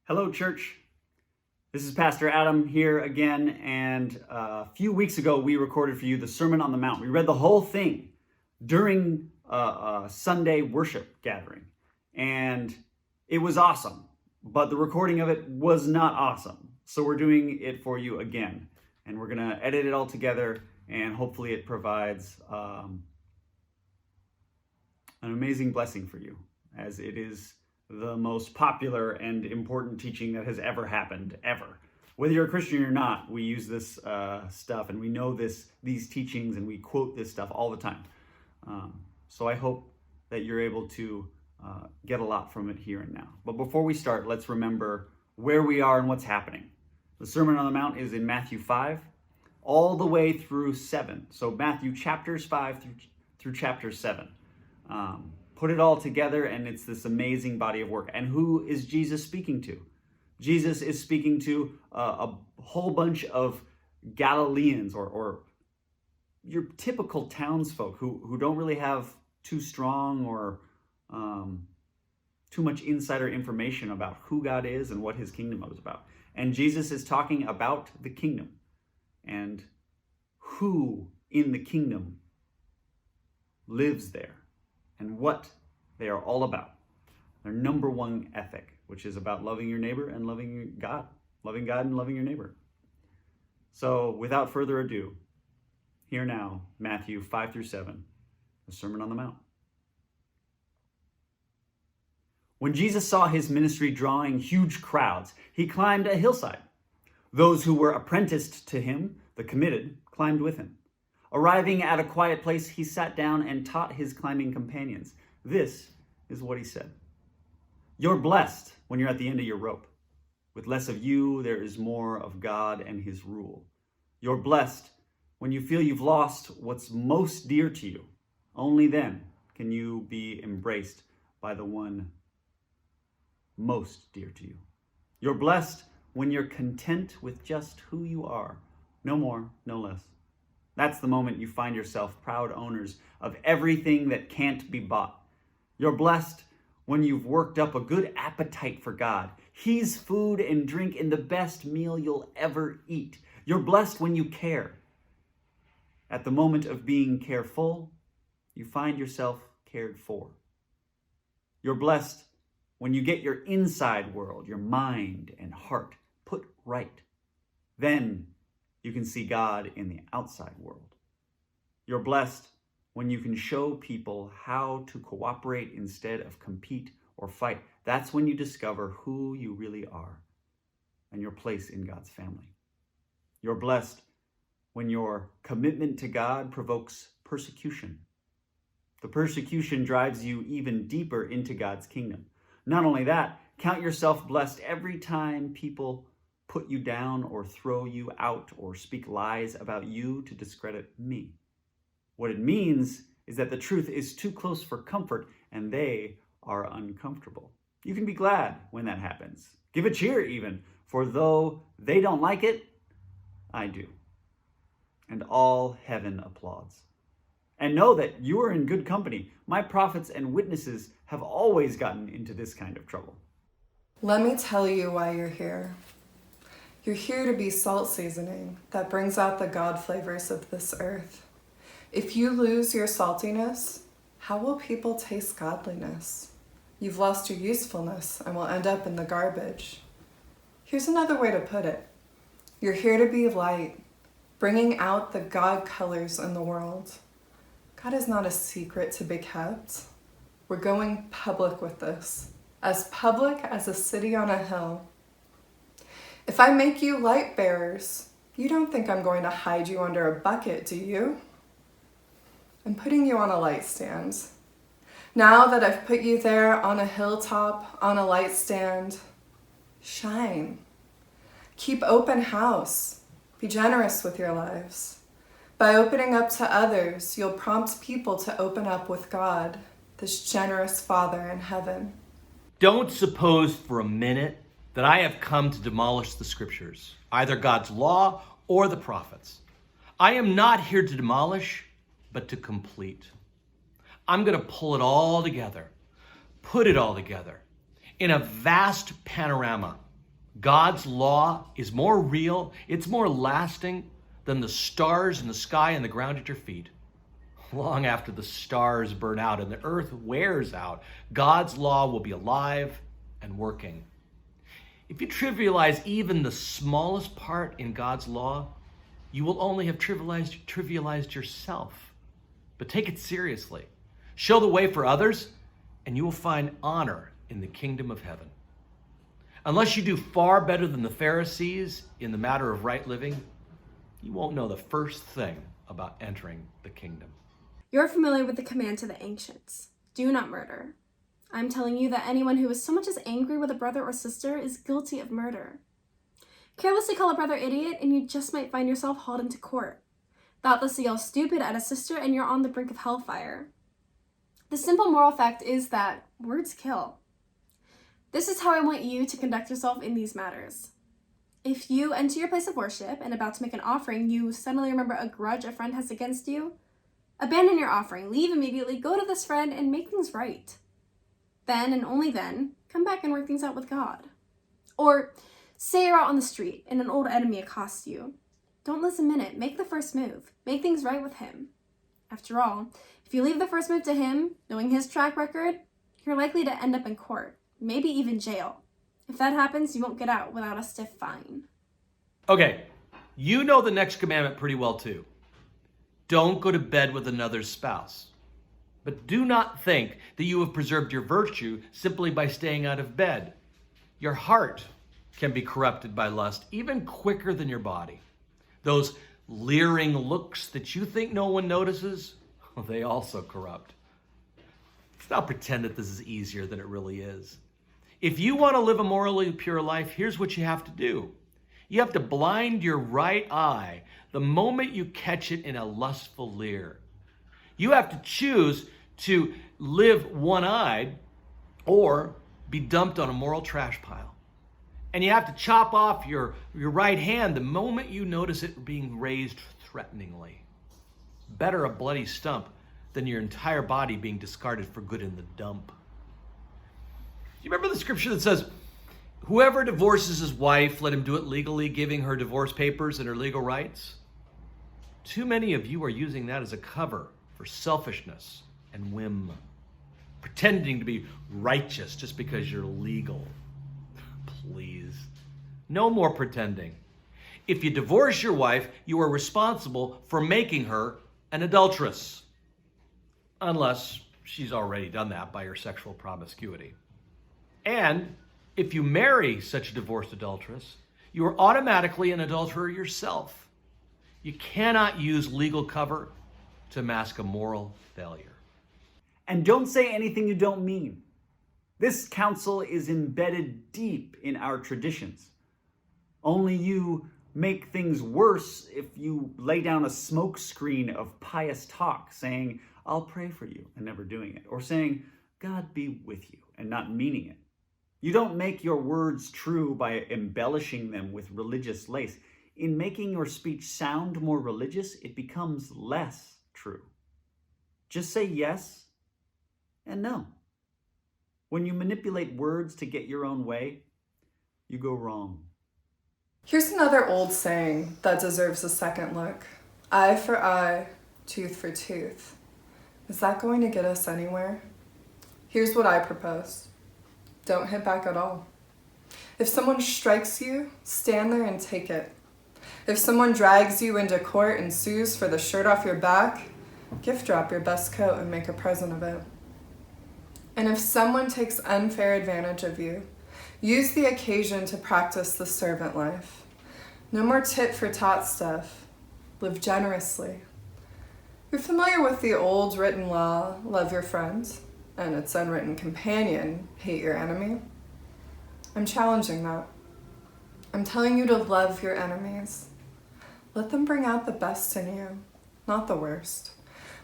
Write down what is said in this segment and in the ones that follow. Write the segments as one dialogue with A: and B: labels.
A: Hello, church. This is Pastor Adam here again, and a few weeks ago we recorded for you the Sermon on the Mount. We read the whole thing during a Sunday worship gathering, and it was awesome, but the recording of it was not awesome. So we're doing it for you again, and we're going to edit it all together, and hopefully it provides an amazing blessing for you, as it is the most popular and important teaching that has ever happened, ever. Whether you're a Christian or not, we use this stuff, and we know these teachings, and we quote this stuff all the time. So I hope that you're able to get a lot from it here and now. But before we start, let's remember where we are and what's happening. The Sermon on the Mount is in Matthew 5, all the way through 7. So Matthew chapters 5 through chapter 7. Put it all together, and it's this amazing body of work. And who is Jesus speaking to? Jesus is speaking to a whole bunch of Galileans or your typical townsfolk who don't really have too strong or too much insider information about who God is and what his kingdom is about. And Jesus is talking about the kingdom and who in the kingdom lives there and what they are all about. Their number one ethic, which is about loving your neighbor and loving God and loving your neighbor. So without further ado, here now, Matthew 5 through 7, the Sermon on the Mount. When Jesus saw his ministry drawing huge crowds, he climbed a hillside. Those who were apprenticed to him, the committed, climbed with him. Arriving at a quiet place, he sat down and taught his climbing companions. This is what he said. You're blessed when you're at the end of your rope. With less of you, there is more of God and his rule. You're blessed when you feel you've lost what's most dear to you. Only then can you be embraced by the one most dear to you. You're blessed when you're content with just who you are. No more, no less. That's the moment you find yourself proud owners of everything that can't be bought. You're blessed when you've worked up a good appetite for God. He's food and drink in the best meal you'll ever eat. You're blessed when you care. At the moment of being careful, you find yourself cared for. You're blessed when you get your inside world, your mind and heart, put right. Then you can see God in the outside world. You're blessed when you can show people how to cooperate instead of compete or fight. That's when you discover who you really are and your place in God's family. You're blessed when your commitment to God provokes persecution. The persecution drives you even deeper into God's kingdom. Not only that, count yourself blessed every time people put you down or throw you out or speak lies about you to discredit me. What it means is that the truth is too close for comfort and they are uncomfortable. You can be glad when that happens. Give a cheer even, for though they don't like it, I do. And all heaven applauds. And know that you are in good company. My prophets and witnesses have always gotten into this kind of trouble.
B: Let me tell you why you're here. You're here to be salt seasoning that brings out the God flavors of this earth. If you lose your saltiness, how will people taste godliness? You've lost your usefulness and will end up in the garbage. Here's another way to put it. You're here to be light, bringing out the God colors in the world. God is not a secret to be kept. We're going public with this, as public as a city on a hill. If I make you light bearers, you don't think I'm going to hide you under a bucket, do you? I'm putting you on a light stand. Now that I've put you there on a hilltop, on a light stand, shine. Keep open house. Be generous with your lives. By opening up to others, you'll prompt people to open up with God, this generous Father in heaven.
C: Don't suppose for a minute that I have come to demolish the scriptures, either God's law or the prophets. I am not here to demolish, but to complete. I'm going to pull it all together, put it all together in a vast panorama God's law is more real, it's more lasting than the stars in the sky and the ground at your feet. Long after the stars burn out and the earth wears out, God's law will be alive and working. If you trivialize even the smallest part in God's law, you will only have trivialized yourself. But take it seriously. Show the way for others, and you will find honor in the kingdom of heaven. Unless you do far better than the Pharisees in the matter of right living, you won't know the first thing about entering the kingdom.
D: You're familiar with the command to the ancients. Do not murder. I'm telling you that anyone who is so much as angry with a brother or sister is guilty of murder. Carelessly call a brother idiot and you just might find yourself hauled into court. Thoughtlessly yell stupid at a sister and you're on the brink of hellfire. The simple moral fact is that words kill. This is how I want you to conduct yourself in these matters. If you enter your place of worship and about to make an offering, you suddenly remember a grudge a friend has against you, abandon your offering, leave immediately, go to this friend and make things right. Then and only then, come back and work things out with God. Or say you're out on the street and an old enemy accosts you. Don't listen a minute, make the first move. Make things right with him. After all, if you leave the first move to him, knowing his track record, you're likely to end up in court, maybe even jail. If that happens, you won't get out without a stiff fine.
C: Okay, you know the next commandment pretty well too. Don't go to bed with another's spouse. But do not think that you have preserved your virtue simply by staying out of bed. Your heart can be corrupted by lust even quicker than your body. Those leering looks that you think no one notices, well, they also corrupt. Let's not pretend that this is easier than it really is. If you want to live a morally pure life, here's what you have to do. You have to blind your right eye the moment you catch it in a lustful leer. You have to choose to live one-eyed or be dumped on a moral trash pile. And you have to chop off your right hand the moment you notice it being raised threateningly. Better a bloody stump than your entire body being discarded for good in the dump. You remember the scripture that says, whoever divorces his wife, let him do it legally, giving her divorce papers and her legal rights? Too many of you are using that as a cover for selfishness and whim, pretending to be righteous just because you're legal. Please, no more pretending. If you divorce your wife, you are responsible for making her an adulteress, unless she's already done that by her sexual promiscuity. And if you marry such a divorced adulteress, you are automatically an adulterer yourself. You cannot use legal cover to mask a moral failure.
A: And don't say anything you don't mean. This counsel is embedded deep in our traditions. Only you make things worse if you lay down a smoke screen of pious talk saying, I'll pray for you, and never doing it. Or saying, God be with you, and not meaning it. You don't make your words true by embellishing them with religious lace. In making your speech sound more religious, it becomes less true. Just say yes and no. When you manipulate words to get your own way, you go wrong.
B: Here's another old saying that deserves a second look. Eye for eye, tooth for tooth. Is that going to get us anywhere? Here's what I propose. Don't hit back at all. If someone strikes you, stand there and take it. If someone drags you into court and sues for the shirt off your back, gift drop your best coat and make a present of it. And if someone takes unfair advantage of you, use the occasion to practice the servant life. No more tit for tat stuff. Live generously. You're familiar with the old written law, love your friends, and its unwritten companion, hate your enemy? I'm challenging that. I'm telling you to love your enemies. Let them bring out the best in you, not the worst.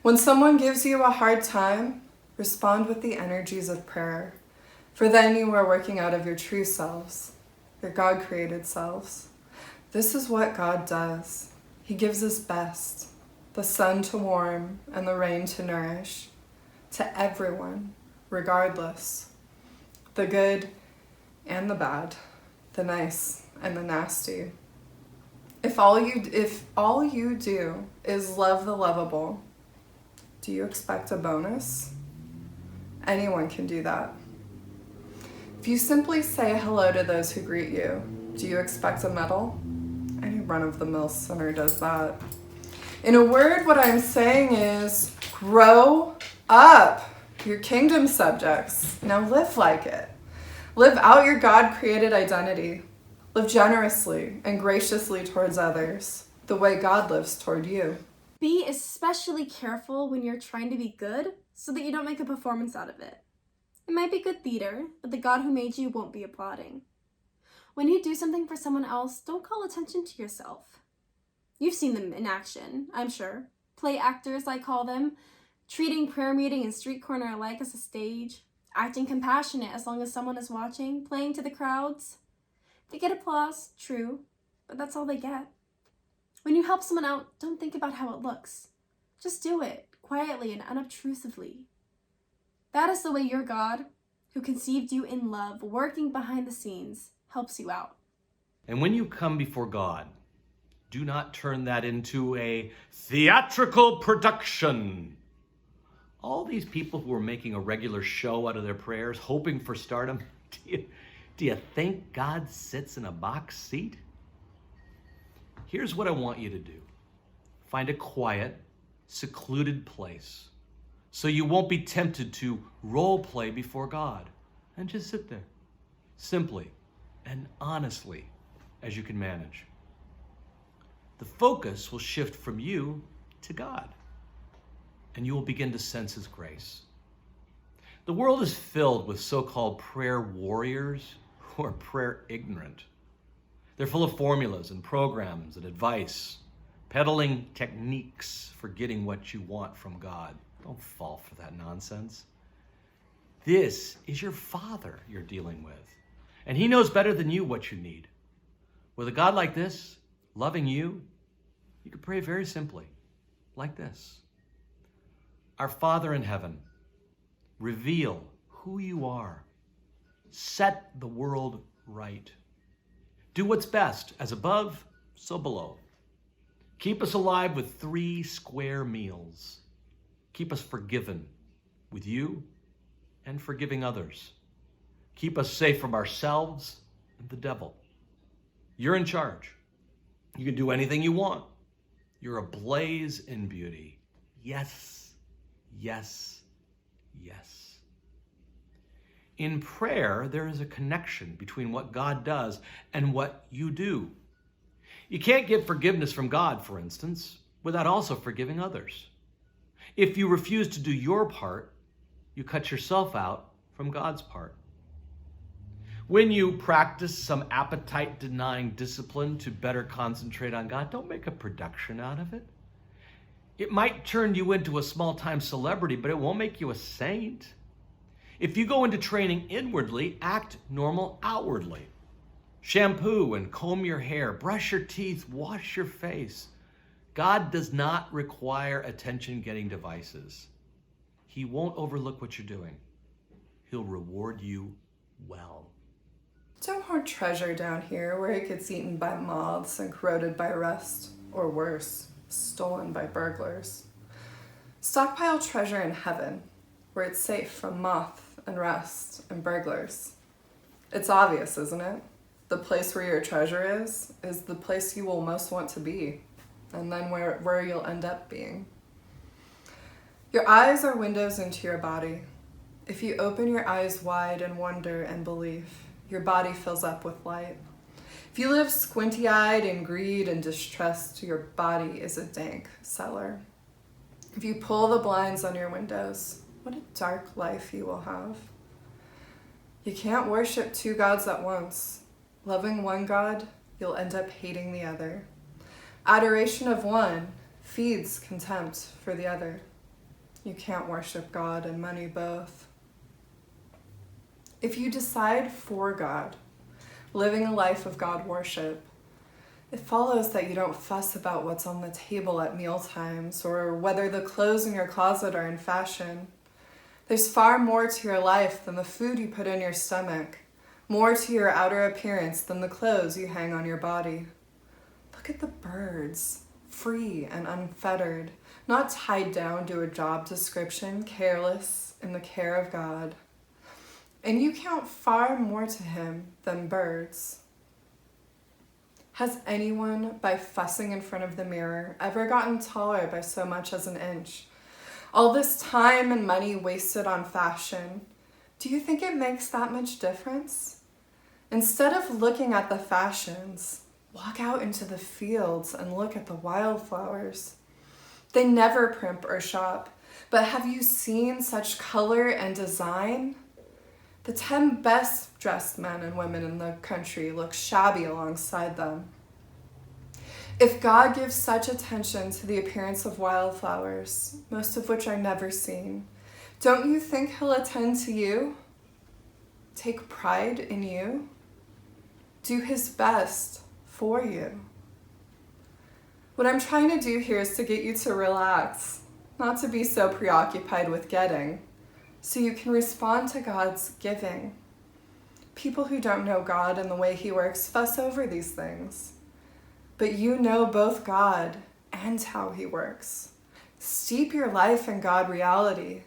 B: When someone gives you a hard time, respond with the energies of prayer, for then you are working out of your true selves, your God-created selves. This is what God does. He gives his best, the sun to warm and the rain to nourish, to everyone, regardless, the good and the bad, the nice and the nasty. If all you do is love the lovable, do you expect a bonus? Anyone can do that. If you simply say hello to those who greet you, do you expect a medal? Any run-of-the-mill sinner does that. In a word, what I'm saying is, grow up. You're kingdom subjects. Now live like it. Live out your God-created identity. Live generously and graciously towards others, the way God lives toward you.
D: Be especially careful when you're trying to be good so that you don't make a performance out of it. It might be good theater, but the God who made you won't be applauding. When you do something for someone else, don't call attention to yourself. You've seen them in action, I'm sure. Play actors, I call them, treating prayer meeting and street corner alike as a stage, acting compassionate as long as someone is watching, playing to the crowds. They get applause, true, but that's all they get. When you help someone out, don't think about how it looks. Just do it, quietly and unobtrusively. That is the way your God, who conceived you in love, working behind the scenes, helps you out.
C: And when you come before God, do not turn that into a theatrical production. All these people who are making a regular show out of their prayers, hoping for stardom, do you think God sits in a box seat? Here's what I want you to do. Find a quiet, secluded place so you won't be tempted to role play before God, and just sit there, simply and honestly as you can manage. The focus will shift from you to God, and you will begin to sense His grace. The world is filled with so-called prayer warriors who are prayer ignorant. They're full of formulas and programs and advice, peddling techniques for getting what you want from God. Don't fall for that nonsense. This is your Father you're dealing with, and He knows better than you what you need. With a God like this, loving you, you can pray very simply, like this. Our Father in heaven, reveal who you are. Set the world right. Do what's best, as above, so below. Keep us alive with 3 square meals. Keep us forgiven with you and forgiving others. Keep us safe from ourselves and the devil. You're in charge. You can do anything you want. You're ablaze in beauty. Yes, yes, yes. In prayer, there is a connection between what God does and what you do. You can't get forgiveness from God, for instance, without also forgiving others. If you refuse to do your part, you cut yourself out from God's part. When you practice some appetite-denying discipline to better concentrate on God, don't make a production out of it. It might turn you into a small-time celebrity, but it won't make you a saint. If you go into training inwardly, act normal outwardly. Shampoo and comb your hair, brush your teeth, wash your face. God does not require attention-getting devices. He won't overlook what you're doing. He'll reward you well.
B: Don't hoard treasure down here where it gets eaten by moths and corroded by rust, or worse, stolen by burglars. Stockpile treasure in heaven, where it's safe from moth and rust and burglars. It's obvious, isn't it? The place where your treasure is the place you will most want to be, and then where you'll end up being. Your eyes are windows into your body. If you open your eyes wide in wonder and belief, your body fills up with light. If you live squinty-eyed in greed and distrust, your body is a dank cellar. If you pull the blinds on your windows, what a dark life you will have. You can't worship 2 gods at once. Loving one God, you'll end up hating the other. Adoration of one feeds contempt for the other. You can't worship God and money both. If you decide for God, living a life of God worship, it follows that you don't fuss about what's on the table at mealtimes or whether the clothes in your closet are in fashion. There's far more to your life than the food you put in your stomach, more to your outer appearance than the clothes you hang on your body. Look at the birds, free and unfettered, not tied down to a job description, careless in the care of God. And you count far more to him than birds. Has anyone, by fussing in front of the mirror, ever gotten taller by so much as an inch? All this time and money wasted on fashion, do you think it makes that much difference? Instead of looking at the fashions, walk out into the fields and look at the wildflowers. They never primp or shop, but have you seen such color and design? The 10 best dressed men and women in the country look shabby alongside them. If God gives such attention to the appearance of wildflowers, most of which are never seen, don't you think he'll attend to you? Take pride in you? Do his best for you? What I'm trying to do here is to get you to relax, not to be so preoccupied with getting, so you can respond to God's giving. People who don't know God and the way he works fuss over these things. But you know both God and how he works. Steep your life in God reality,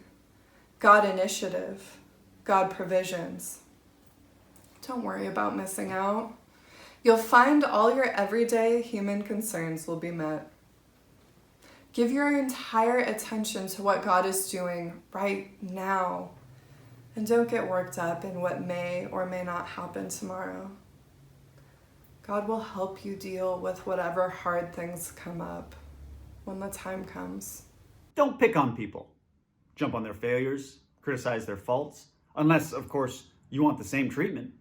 B: God initiative, God provisions. Don't worry about missing out. You'll find all your everyday human concerns will be met. Give your entire attention to what God is doing right now, and don't get worked up in what may or may not happen tomorrow. God will help you deal with whatever hard things come up when the time comes.
A: Don't pick on people. Jump on their failures, criticize their faults, unless, of course, you want the same treatment.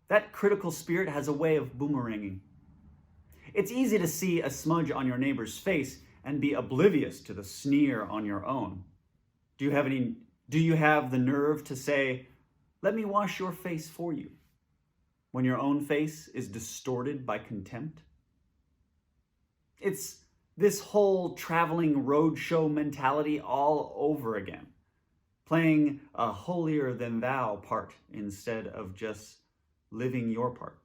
A: That critical spirit has a way of boomeranging. It's easy to see a smudge on your neighbor's face and be oblivious to the sneer on your own. Do you have the nerve to say, "Let me wash your face for you," when your own face is distorted by contempt? It's this whole traveling roadshow mentality all over again, playing a holier-than-thou part instead of just living your part.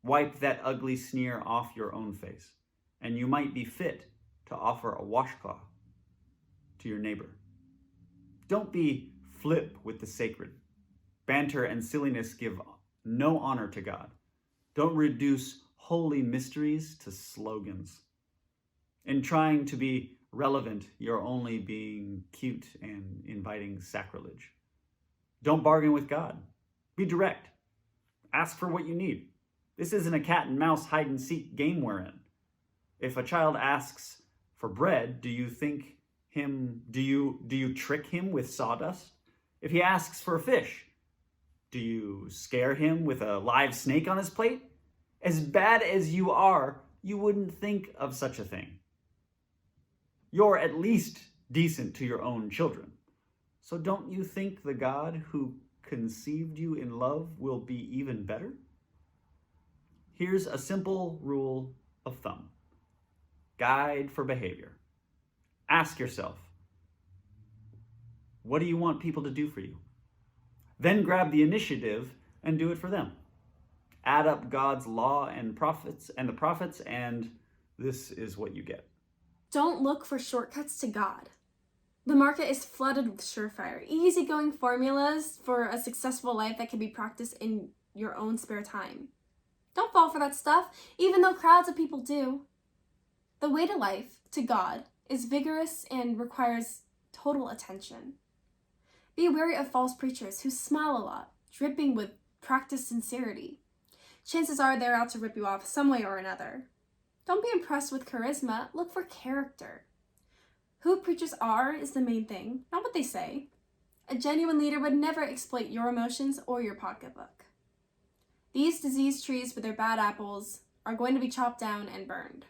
A: Wipe that ugly sneer off your own face, and you might be fit to offer a washcloth to your neighbor. Don't be flip with the sacred. Banter and silliness give no honor to God. Don't reduce holy mysteries to slogans. In trying to be relevant, you're only being cute and inviting sacrilege. Don't bargain with God. Be direct. Ask for what you need. This isn't a cat and mouse hide and seek game we're in. If a child asks for bread, do you trick him with sawdust? If he asks for a fish, do you scare him with a live snake on his plate? As bad as you are, you wouldn't think of such a thing. You're at least decent to your own children. So don't you think the God who conceived you in love will be even better? Here's a simple rule of thumb. Guide for behavior. Ask yourself, what do you want people to do for you? Then grab the initiative and do it for them. Add up God's law and the prophets, and this is what you get.
D: Don't look for shortcuts to God. The market is flooded with surefire, easygoing formulas for a successful life that can be practiced in your own spare time. Don't fall for that stuff, even though crowds of people do. The way to life, to God, is vigorous and requires total attention. Be wary of false preachers who smile a lot, dripping with practiced sincerity. Chances are they're out to rip you off some way or another. Don't be impressed with charisma, look for character. Who preachers are is the main thing, not what they say. A genuine leader would never exploit your emotions or your pocketbook. These diseased trees with their bad apples are going to be chopped down and burned.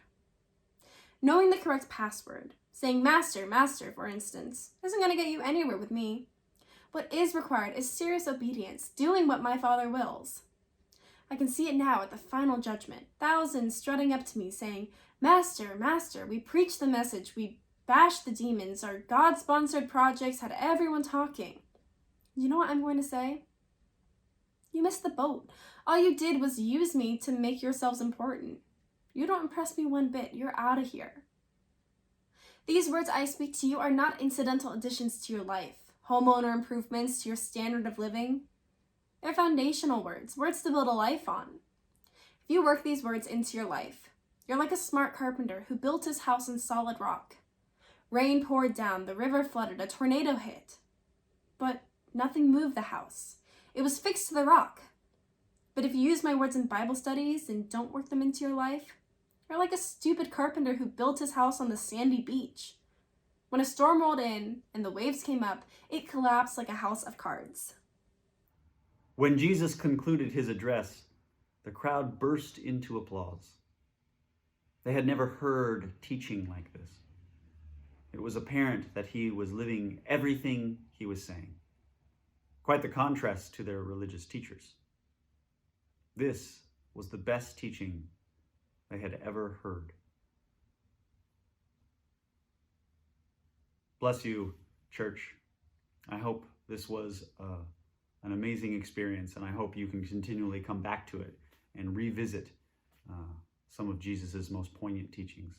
D: Knowing the correct password, saying master, master, for instance, isn't going to get you anywhere with me. What is required is serious obedience, doing what my Father wills. I can see it now at the final judgment, thousands strutting up to me saying, "Master, Master, we preached the message, we bashed the demons, our God-sponsored projects had everyone talking." You know what I'm going to say? You missed the boat. All you did was use me to make yourselves important. You don't impress me one bit. You're out of here. These words I speak to you are not incidental additions to your life, homeowner improvements to your standard of living. They're foundational words, words to build a life on. If you work these words into your life, you're like a smart carpenter who built his house on solid rock. Rain poured down, the river flooded, a tornado hit. But nothing moved the house. It was fixed to the rock. But if you use my words in Bible studies and don't work them into your life, you're like a stupid carpenter who built his house on the sandy beach. When a storm rolled in and the waves came up, it collapsed like a house of cards.
A: When Jesus concluded his address, the crowd burst into applause. They had never heard teaching like this. It was apparent that he was living everything he was saying. Quite the contrast to their religious teachers. This was the best teaching they had ever heard. Bless you, church. I hope this was an amazing experience, and I hope you can continually come back to it and revisit some of Jesus's most poignant teachings.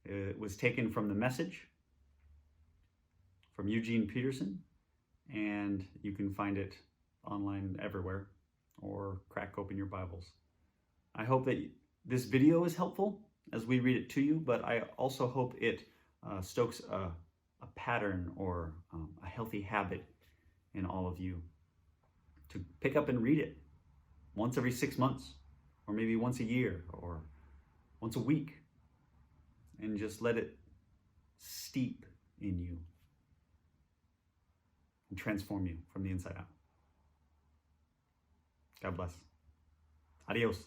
A: It was taken from The Message, from Eugene Peterson, and you can find it online everywhere, or crack open your Bibles. I hope that this video is helpful as we read it to you, but I also hope it stokes a pattern or a healthy habit in all of you to pick up and read it once every 6 months, or maybe once a year, or once a week, and just let it steep in you and transform you from the inside out. God bless. Adios.